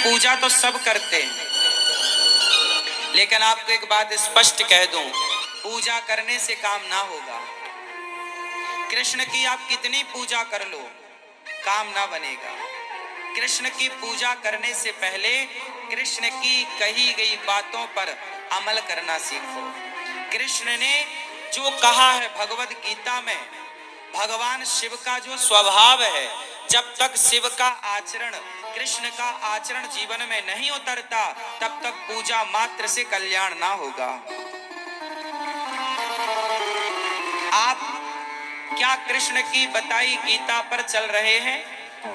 पूजा तो सब करते हैं, लेकिन आपको एक बात स्पष्ट कह दूं, पूजा करने से काम ना होगा। कृष्ण की आप कितनी पूजा कर लो, काम ना बनेगा। कृष्ण की पूजा करने से पहले कृष्ण की कही गई बातों पर अमल करना सीखो। कृष्ण ने जो कहा है भगवद गीता में, भगवान शिव का जो स्वभाव है, जब तक शिव का आचरण, कृष्ण का आचरण जीवन में नहीं उतरता, तब तक पूजा मात्र से कल्याण ना होगा। आप क्या कृष्ण की बताई गीता पर चल रहे हैं?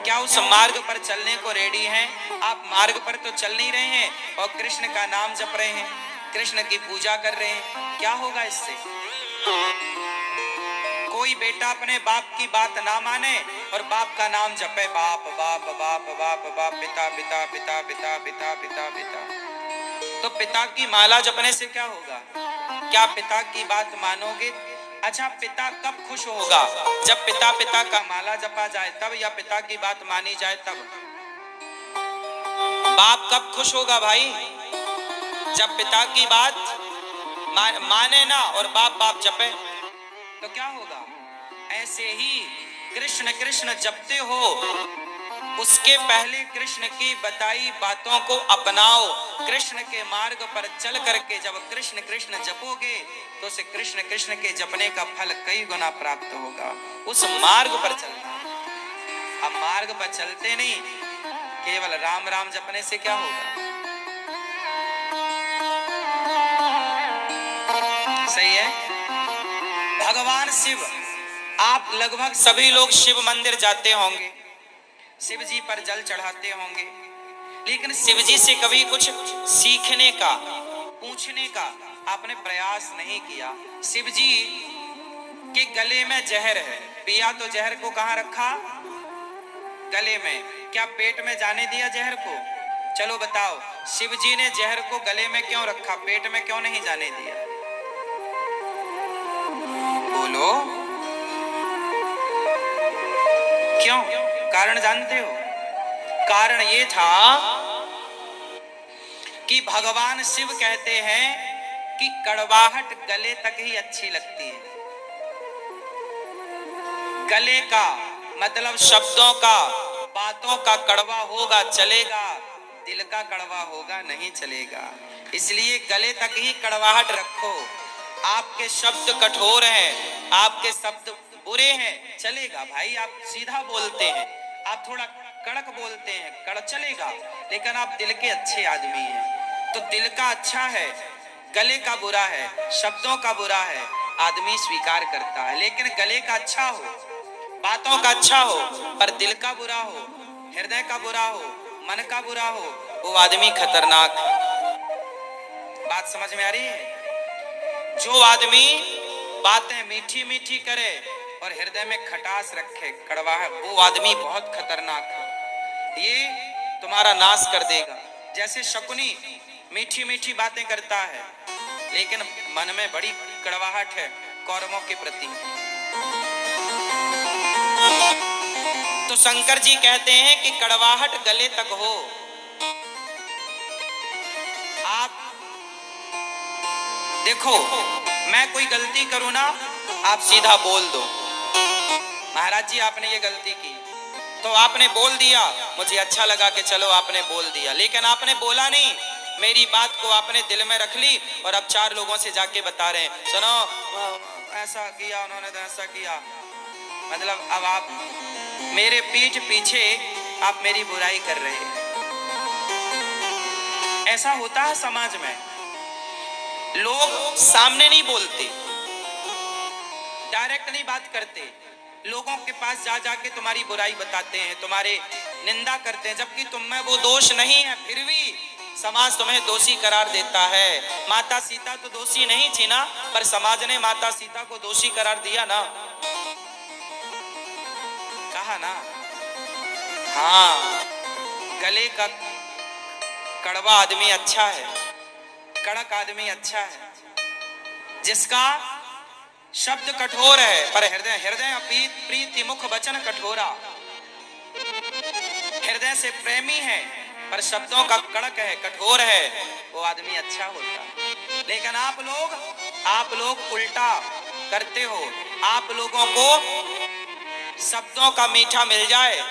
क्या उस मार्ग पर चलने को रेडी हैं? आप मार्ग पर तो चल नहीं रहे हैं और कृष्ण का नाम जप रहे हैं, कृष्ण की पूजा कर रहे हैं। क्या होगा इससे? कोई बेटा अपने बाप की बात ना माने और बाप का नाम जपे, बाप बाप बाप बाप बाप, पिता पिता पिता पिता पिता पिता पिता, तो पिता की माला जपने से क्या होगा? क्या पिता की बात मानोगे? अच्छा, पिता कब खुश होगा? जब पिता पिता का माला जपा जाए तब, या पिता की बात मानी जाए तब? बाप कब खुश होगा भाई? जब पिता की बात माने ना और बाप बाप जपे, तो क्या होगा? ऐसे ही कृष्ण कृष्ण जपते हो, उसके पहले कृष्ण की बताई बातों को अपनाओ। कृष्ण के मार्ग पर चल करके जब कृष्ण कृष्ण जपोगे तो उसे कृष्ण कृष्ण के जपने का फल कई गुना प्राप्त होगा। उस मार्ग पर चलना। अब मार्ग पर चलते नहीं, केवल राम राम जपने से क्या होगा? सही है। भगवान शिव, आप लगभग सभी लोग शिव मंदिर जाते होंगे, शिव जी पर जल चढ़ाते होंगे, लेकिन शिव जी से कभी कुछ सीखने का, पूछने का आपने प्रयास नहीं किया। शिव जी के गले में जहर है, पिया तो जहर को कहां रखा? गले में। क्या पेट में जाने दिया जहर को? चलो बताओ, शिव जी ने जहर को गले में क्यों रखा, पेट में क्यों नहीं जाने दिया? बोलो क्यों? कारण जानते हो? कारण ये था कि भगवान शिव कहते हैं कि कड़वाहट गले तक ही अच्छी लगती है। गले का मतलब शब्दों का, बातों का कड़वा होगा चलेगा, दिल का कड़वा होगा नहीं चलेगा। इसलिए गले तक ही कड़वाहट रखो। आपके शब्द कठोर हैं, आपके शब्द बुरे हैं, चलेगा भाई, आप सीधा बोलते हैं, आप थोड़ा कड़क बोलते हैं, कड़क चलेगा, लेकिन आप दिल के अच्छे आदमी हैं। तो दिल का अच्छा है, गले का बुरा है, शब्दों का बुरा है, आदमी स्वीकार करता है। लेकिन गले का अच्छा हो, बातों का अच्छा हो, पर दिल का बुरा हो, हृदय का बुरा हो, मन का बुरा हो, वो आदमी खतरनाक है। बात समझ में आ रही है? जो आदमी बातें मीठी मीठी करे और हृदय में खटास रखे, कड़वा है, वो आदमी बहुत खतरनाक है। ये तुम्हारा नाश कर देगा। जैसे शकुनी मीठी मीठी बातें करता है, लेकिन मन में बड़ी कड़वाहट है कौरवों के प्रति। तो शंकर जी कहते हैं कि कड़वाहट गले तक हो। आप देखो, मैं कोई गलती करूं ना, आप सीधा बोल दो, महाराज जी आपने ये गलती की, तो आपने बोल दिया, मुझे अच्छा लगा कि चलो आपने बोल दिया, लेकिन आपने बोला नहीं, मेरी बात को आपने दिल में रख ली और अब 4 लोगों से जाके बता रहे हैं, सुनो ऐसा किया उन्होंने, तो ऐसा किया। मतलब अब आप मेरे पीठ पीछे आप मेरी बुराई कर रहे हैं। ऐसा होता है समाज में, लोग सामने नहीं बोलते, डायरेक्ट नहीं बात करते, लोगों के पास जा जाके तुम्हारी बुराई बताते हैं, तुम्हारे निंदा करते हैं, जबकि तुम में वो दोष नहीं है, फिर भी समाज तुम्हें दोषी करार देता है। माता सीता तो दोषी नहीं थी ना, पर समाज ने माता सीता को दोषी करार दिया ना, कहा ना। हाँ, गले का कड़वा आदमी अच्छा है, कड़क आदमी अच्छा है, जिसका शब्द कठोर है पर हृदय हृदय प्रीति मुख वचन कठोरा, हृदय से प्रेमी है पर शब्दों का कड़क है, कठोर है, वो आदमी अच्छा होता है। लेकिन आप लोग उल्टा करते हो। आप लोगों को शब्दों का मीठा मिल जाए,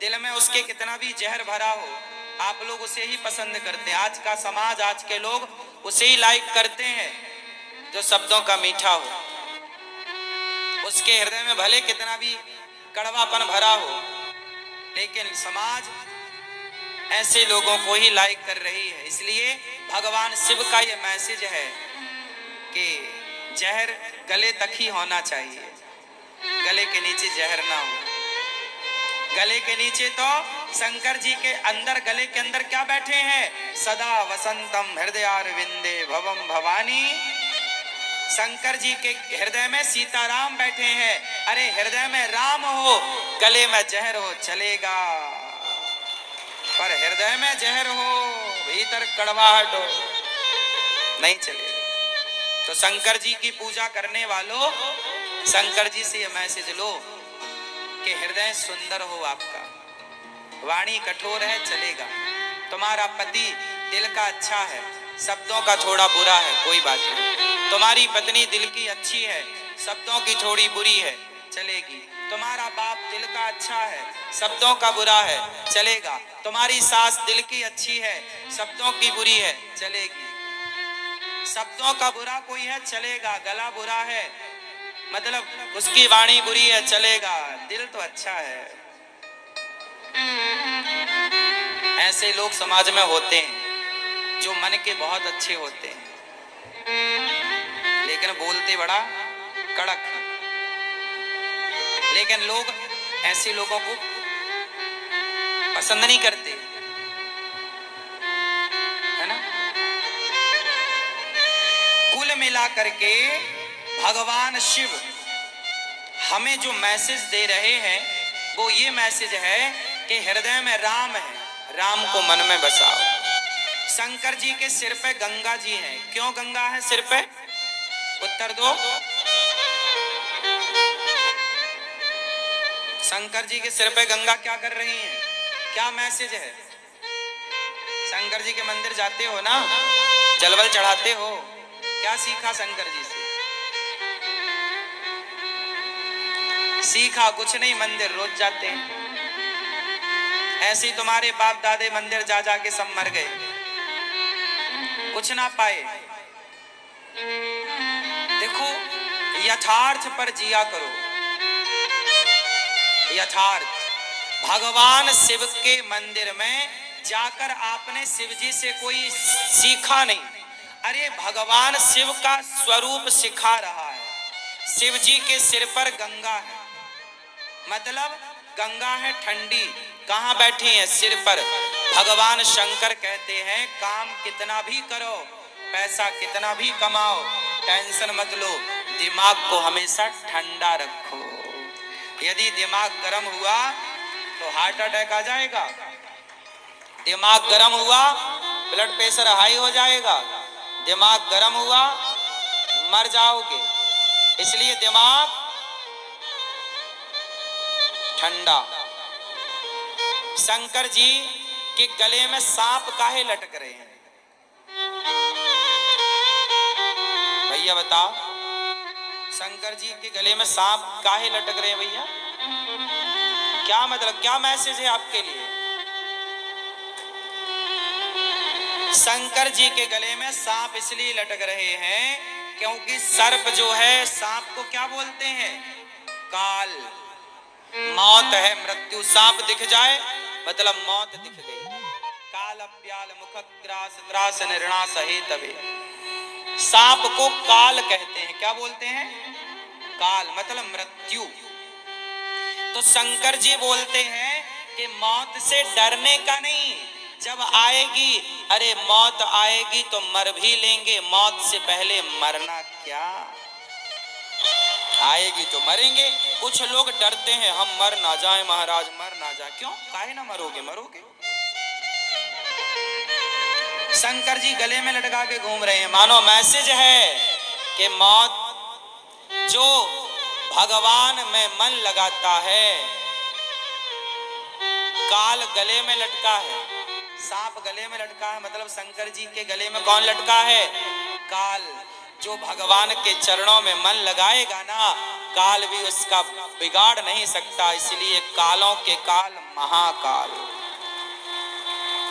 दिल में उसके कितना भी जहर भरा हो, आप लोग उसे ही पसंद करते हैं। आज का समाज, आज के लोग उसे ही लाइक करते हैं जो शब्दों का मीठा हो। उसके हृदय में भले कितना भी कड़वापन भरा हो, लेकिन समाज ऐसे लोगों को ही लाइक कर रही है। इसलिए भगवान शिव का ये मैसेज है कि जहर गले तक ही होना चाहिए, गले के नीचे जहर ना हो। गले के नीचे तो शंकर जी के अंदर, गले के अंदर क्या बैठे हैं? सदा वसंतम हृदयारविंदे भवम भवानी। शंकर जी के हृदय में सीताराम बैठे हैं। अरे हृदय में राम हो, गले में जहर हो चलेगा, पर हृदय में जहर हो, भीतर कड़वाहट हो, नहीं चलेगा। तो शंकर जी की पूजा करने वालों, शंकर जी से ये मैसेज लो कि हृदय सुंदर हो आपका, वाणी कठोर है चलेगा, तुम्हारा पति दिल का अच्छा है, शब्दों का थोड़ा बुरा है कोई बात नहीं, तुम्हारी पत्नी दिल की अच्छी है, शब्दों की थोड़ी बुरी है चलेगी, तुम्हारा बाप दिल का अच्छा है, शब्दों का बुरा है चलेगा, तुम्हारी सास दिल की अच्छी है, शब्दों की बुरी है चलेगी। शब्दों का बुरा कोई है चलेगा, गला बुरा है मतलब उसकी वाणी बुरी है चलेगा, दिल तो अच्छा है। ऐसे लोग समाज में होते हैं जो मन के बहुत अच्छे होते हैं, लेकिन बोलते बड़ा कड़क। लेकिन लोग ऐसे लोगों को पसंद नहीं करते, है ना। कुल मिला करके भगवान शिव हमें जो मैसेज दे रहे हैं वो ये मैसेज है कि हृदय में राम है, राम को मन में बसाओ। शंकर जी के सिर पे गंगा जी हैं, क्यों गंगा है सिर पे? उत्तर दो। शंकर जी के सिर पे गंगा क्या कर रही हैं? क्या मैसेज है? शंकर जी के मंदिर जाते हो ना, जलवल चढ़ाते हो, क्या सीखा शंकर जी से? सीखा कुछ नहीं, मंदिर रोज जाते हैं। ऐसे ही तुम्हारे बाप दादे मंदिर जा जा के सब मर गए, कुछ ना पाए। देखो यथार्थ पर जिया करो, यथार्थ। भगवान शिव के मंदिर में जाकर आपने शिव जी से कोई सीखा नहीं, अरे भगवान शिव का स्वरूप सिखा रहा है। शिव जी के सिर पर गंगा है, मतलब गंगा है ठंडी, कहां बैठी है? सिर पर। भगवान शंकर कहते हैं काम कितना भी करो, पैसा कितना भी कमाओ, टेंशन मत लो, दिमाग को हमेशा ठंडा रखो। यदि दिमाग गर्म हुआ तो हार्ट अटैक आ जाएगा, दिमाग गर्म हुआ ब्लड प्रेशर हाई हो जाएगा, दिमाग गर्म हुआ मर जाओगे। इसलिए दिमाग ठंडा। शंकर जी के गले में सांप काहे लटक रहे हैं भैया बताओ? शंकर जी के गले में सांप काहे लटक रहे हैं भैया? क्या मतलब, क्या मैसेज है आपके लिए? शंकर जी के गले में सांप इसलिए लटक रहे हैं क्योंकि सर्प जो है, सांप को क्या बोलते हैं? काल, मौत है, मृत्यु। सांप दिख जाए मतलब मौत दिख गई। काल अप्याल मुखग्रास त्रास निर्णास हेतवे। सांप को काल कहते हैं, क्या बोलते हैं? काल मतलब मृत्यु। तो शंकर जी बोलते हैं कि मौत से डरने का नहीं, जब आएगी, अरे मौत आएगी तो मर भी लेंगे, मौत से पहले मरना क्या? आएगी तो मरेंगे। कुछ लोग डरते हैं हम मर ना जाए महाराज, मर ना जाए। क्यों? काहे ना मरोगे? मरोगे। शंकर जी गले में लटका के घूम रहे हैं, मानो मैसेज है कि मौत, जो भगवान में मन लगाता है, काल गले में लटका है, सांप गले में लटका है, मतलब शंकर जी के गले में कौन लटका है? काल। जो भगवान के चरणों में मन लगाएगा ना, काल भी उसका बिगाड़ नहीं सकता। इसलिए कालों के काल महाकाल।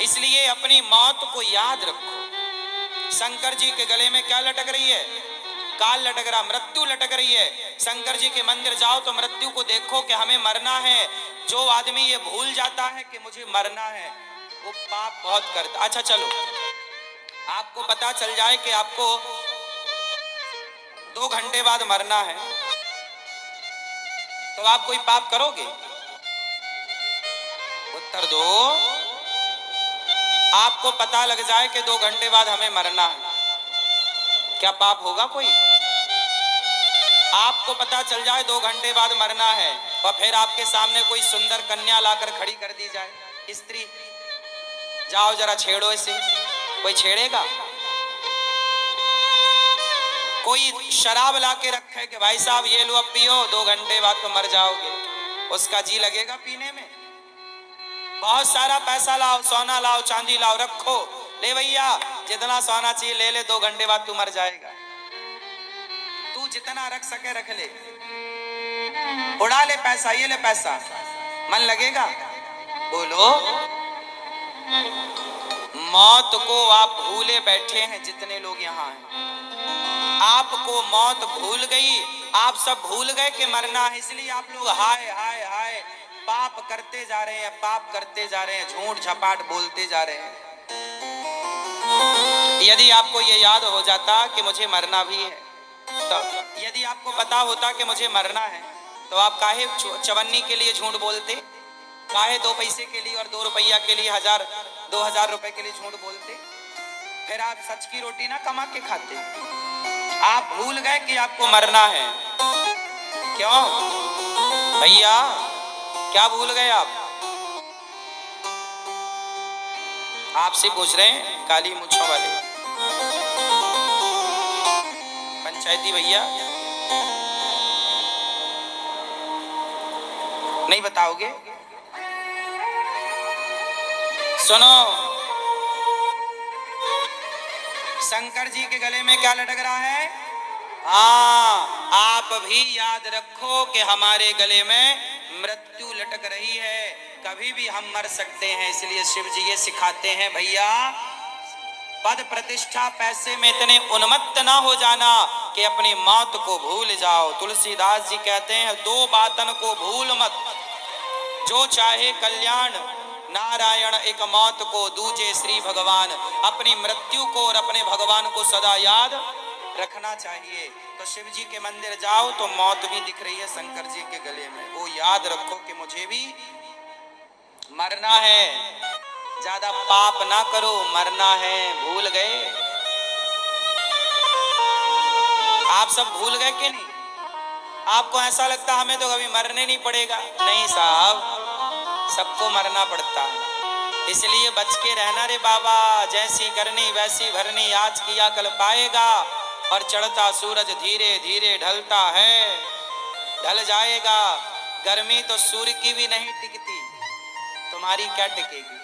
इसलिए अपनी मौत को याद रखो। शंकर जी के गले में क्या लटक रही है? काल लटक रहा, मृत्यु लटक रही है। शंकर जी के मंदिर जाओ तो मृत्यु को देखो कि हमें मरना है। जो आदमी ये भूल जाता है कि मुझे मरना है, वो पाप बहुत करता। अच्छा चलो, आपको पता चल जाए कि आपको 2 घंटे बाद मरना है, तो आप कोई पाप करोगे? उत्तर दो। आपको पता लग जाए कि 2 घंटे बाद हमें मरना है, क्या पाप होगा कोई? आपको पता चल जाए 2 घंटे बाद मरना है, और फिर आपके सामने कोई सुंदर कन्या लाकर खड़ी कर दी जाए, स्त्री, जाओ जरा छेड़ो इसे, कोई छेड़ेगा? कोई शराब ला के रखे कि भाई साहब ये लो अब पियो, 2 घंटे बाद तो मर जाओगे, उसका जी लगेगा पीने में? बहुत सारा पैसा लाओ, सोना लाओ, चांदी लाओ, रखो, ले भैया जितना सोना चाहिए ले ले, 2 घंटे बाद तू मर जाएगा। तू जितना रख सके रख ले, उड़ा ले पैसा, ये ले पैसा, मन लगेगा? बोलो। मौत को आप भूले बैठे हैं, जितने लोग यहाँ हैं। आपको मौत भूल गई, आप सब भूल गए कि मरना है, इसलिए आप लोग हाय हाय हाय पाप करते जा रहे हैं, पाप करते जा रहे हैं, झूठ झपाट बोलते जा रहे हैं। यदि आपको ये याद हो जाता कि मुझे मरना भी है, तो यदि आपको पता होता कि मुझे मरना है, तो आप काहे चवन्नी के लिए झूठ बोलते? काहे 2 पैसे के लिए और 2 रुपया के लिए 1000-2000 रुपए के लिए झूठ बोलते? फिर आप सच की रोटी ना कमा के खाते। आप भूल गए कि आपको मरना है। क्यों भैया, क्या भूल गए आप? आपसे पूछ रहे हैं काली मूंछों वाले पंचायती भैया, नहीं बताओगे? सुनो, शंकर जी के गले में क्या लटक रहा है? हाँ, आप भी याद रखो कि हमारे गले में मृत्यु लटक रही है, कभी भी हम मर सकते हैं। इसलिए शिव जी ये सिखाते हैं, भैया पद प्रतिष्ठा पैसे में इतने उन्मत्त ना हो जाना कि अपनी मौत को भूल जाओ। तुलसीदास जी कहते हैं, 2 बातन को भूल मत, जो चाहे कल्याण, नारायण एक मौत को, दूजे श्री भगवान। अपनी मृत्यु को और अपने भगवान को सदा याद रखना चाहिए। तो शिव जी के मंदिर जाओ तो मौत भी दिख रही है शंकर जी के गले में, वो याद रखो कि मुझे भी मरना है। ज्यादा पाप ना करो, मरना है। भूल गए? आप सब भूल गए कि नहीं? आपको ऐसा लगता हमें तो कभी मरने नहीं पड़ेगा। नहीं साहब, सबको मरना पड़ता है। इसलिए बच के रहना रे बाबा, जैसी करनी वैसी भरनी, आज किया कल पाएगा। और चढ़ता सूरज धीरे धीरे ढलता है, ढल जाएगा। गर्मी तो सूर्य की भी नहीं टिकती, तुम्हारी क्या टिकेगी?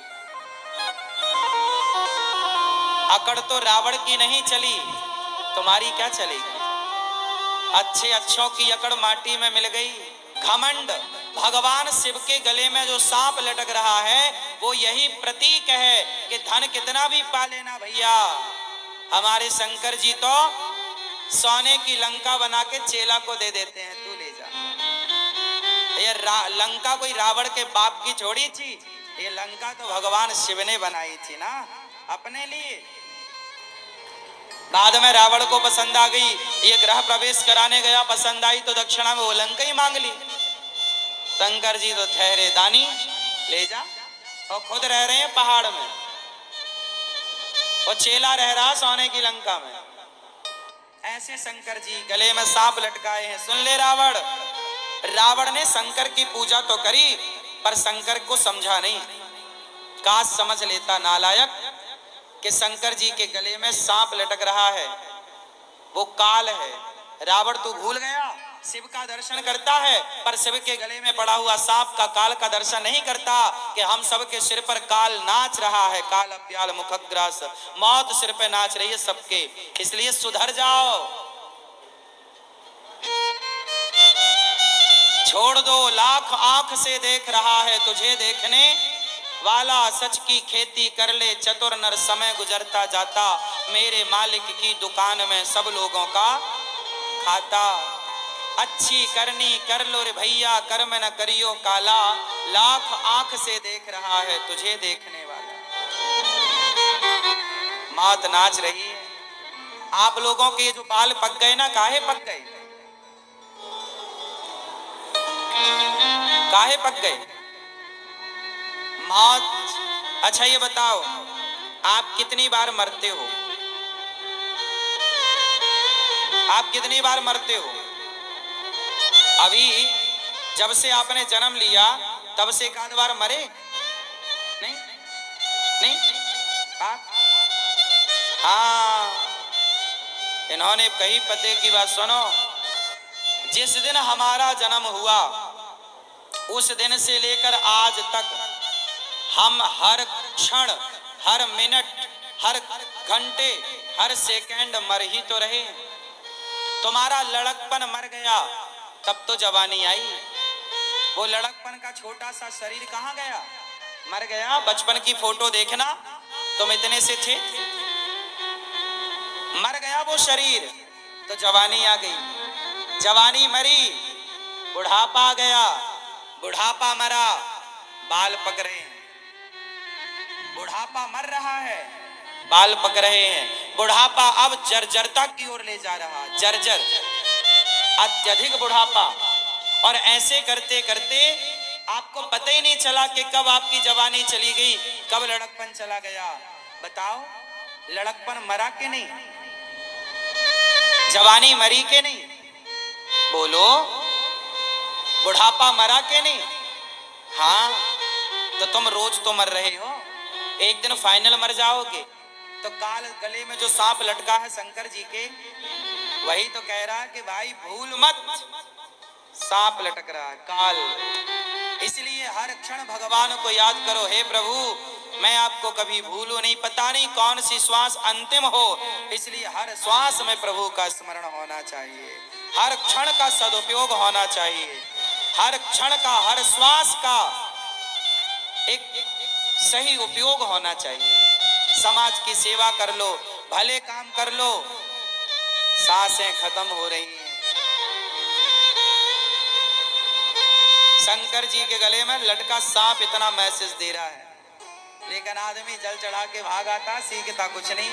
अकड़ तो रावण की नहीं चली, तुम्हारी क्या चलेगी? अच्छे अच्छों की अकड़ माटी में मिल गई। घमंड, भगवान शिव के गले में जो सांप लटक रहा है, वो यही प्रतीक है कि धन कितना भी पा लेना भैया, हमारे शंकर जी तो सोने की लंका बना के चेला को दे देते हैं, तू ले जा। ये लंका कोई रावण के बाप की छोड़ी थी, ये लंका तो भगवान शिव ने बनाई थी ना अपने लिए। बाद में रावण को पसंद आ गई, ये गृह प्रवेश कराने गया, पसंद आई तो दक्षिणा में वो लंका ही मांग ली। शंकर जी तो ठहरे दानी, ले जा। और खुद रह रहे हैं पहाड़ में, और चेला रह रहा सोने की लंका में। ऐसे शंकर जी गले में सांप लटकाए हैं। सुन ले रावण, रावण ने शंकर की पूजा तो करी, पर शंकर को समझा नहीं। काश समझ लेता नालायक कि शंकर जी के गले में सांप लटक रहा है, वो काल है। रावण तू भूल गया, शिव का दर्शन करता है, पर शिव के गले में पड़ा हुआ सांप का, काल का दर्शन नहीं करता कि हम सबके सिर पर काल नाच रहा है। काल अब्याल मुखग्रास, मौत सिर पे नाच रही है सबके। इसलिए सुधर जाओ, छोड़ दो। लाख आंख से देख रहा है तुझे देखने वाला, सच की खेती कर ले चतुर नर, समय गुजरता जाता मेरे मालिक की दुकान में सब लोगों का खाता। अच्छी करनी कर लो रे भैया, कर्म न करियो काला, लाख आंख से देख रहा है तुझे देखने वाला। मौत नाच रही है। आप लोगों के जो बाल पक गए ना, काहे पक गए? काहे पक गए? मौत। अच्छा ये बताओ, आप कितनी बार मरते हो? आप कितनी बार मरते हो? अभी जब से आपने जन्म लिया तब से एक आध बार मरे? नहीं नहीं। हाँ, इन्होंने कही पते की बात सुनो। जिस दिन हमारा जन्म हुआ उस दिन से लेकर आज तक हम हर क्षण, हर मिनट, हर घंटे, हर सेकंड मर ही तो रहे। तुम्हारा लड़कपन मर गया तब तो जवानी आई। वो लड़कपन का छोटा सा शरीर कहाँ गया? मर गया। बचपन की फोटो देखना, तुम इतने से थे, मर गया वो शरीर, तो जवानी आ गई। जवानी मरी, बुढ़ापा आ गया, बुढ़ापा मरा, बाल पक रहे हैं। बुढ़ापा मर रहा है, बाल पक रहे हैं। बुढ़ापा अब जर्जरता की ओर ले जा रहा, जर्जर, अत्यधिक बुढ़ापा। और ऐसे करते करते आपको पता ही नहीं चला कि कब आपकी जवानी चली गई, कब लड़कपन चला गया। बताओ, लड़कपन मरा के नहीं? जवानी मरी के नहीं? बोलो, बुढ़ापा मरा के नहीं? हाँ, तो तुम रोज तो मर रहे हो, एक दिन फाइनल मर जाओगे। तो काल गले में जो सांप लटका है शंकर जी के, वही तो कह रहा है कि भाई भूल मत, सांप लटक रहा है, काल। इसलिए हर क्षण भगवान को याद करो, हे प्रभु मैं आपको कभी भूलूं नहीं। पता नहीं कौन सी श्वास अंतिम हो, इसलिए हर श्वास में प्रभु का स्मरण होना चाहिए, हर क्षण का सदुपयोग होना चाहिए, हर क्षण का, हर श्वास का एक सही उपयोग होना चाहिए। समाज की सेवा कर लो, भले काम कर लो। सांसें खत्म हो रही हैं। शंकर जी के गले में लटका सांप इतना मैसेज दे रहा है, लेकिन आदमी जल चढ़ा के भाग आता, सीखता कुछ नहीं।